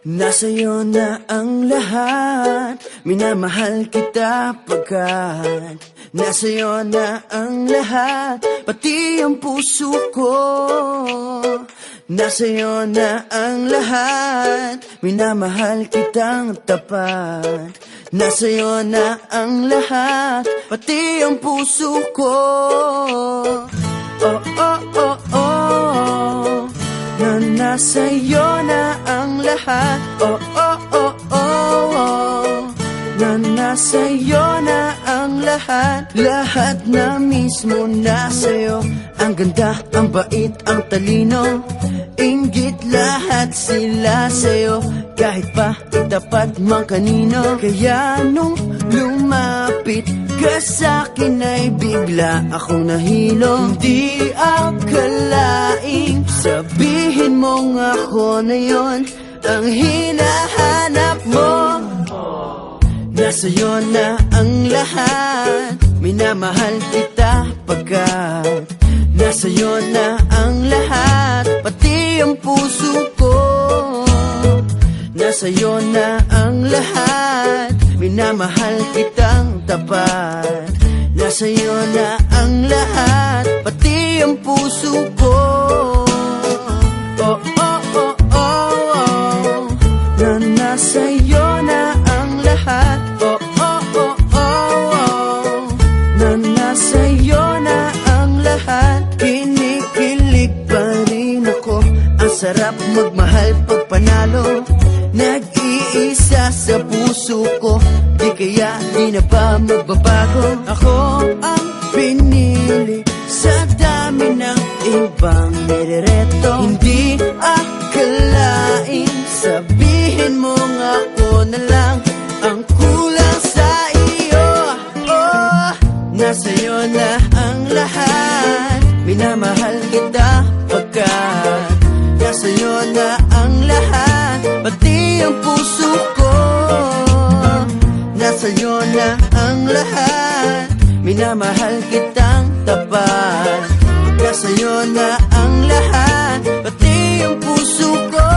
Nasa'yo na ang lahat, minamahal kita pagkat nasa'yo na ang lahat, pati ang puso ko. Nasa'yo na ang lahat, minamahal kitang tapat. Nasa'yo na ang lahat, pati ang puso ko. Oh, oh, oh, oh, na nasa'yo na ang lahat. Oh, oh, oh, oh, oh, na nasa'yo na ang lahat. Lahat na mismo nasa'yo. Ang ganda, ang bait, ang talino, inggit lahat sila sa'yo. Kahit pa itapat mang kanino. Kaya nung lumapit ka sa'kin ay bigla akong nahilo. Hindi akalaing sabihin mong ako na yon ang hinahanap mo. Nasa'yo na ang lahat, minamahal kita pagkat nasa'yo na ang lahat, pati ang puso ko. Nasa'yo na ang lahat, minamahal kitang tapat. Nasa'yo na ang lahat, pati ang puso ko. Oh, oh, oh, oh, oh, na nasa'yo na ang lahat. Oh, oh, oh, oh, oh, na nasa'yo na ang lahat. Kinikilig pa rin ako, ang sarap magmahal pag panalo. Nag-iisa sa puso ko, di kaya di na ba magbabago. Ako ang pinili sa dami ng ibang nirereto. Hindi akalain sabihin mo nga ako na lang ang kulang sa iyo. Oh, nasa'yo na ang lahat, minamahal kita pagkat nasa'yo na ang lahat, pati ang puso ko. Nasa'yo na ang lahat, minamahal kitang tapat. Nasa'yo na ang lahat, pati ang puso ko.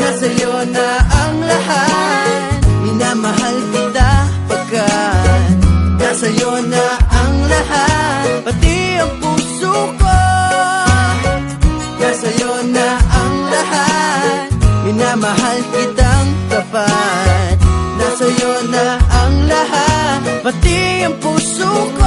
Nasa'yo na ang lahat, minamahal kita pagkat nasa'yo na ang lahat, pati ang puso ko. Nasa'yo na ang lahat, minamahal kitang tapat. Nasa'yo na ang lahat, pati ang puso ko.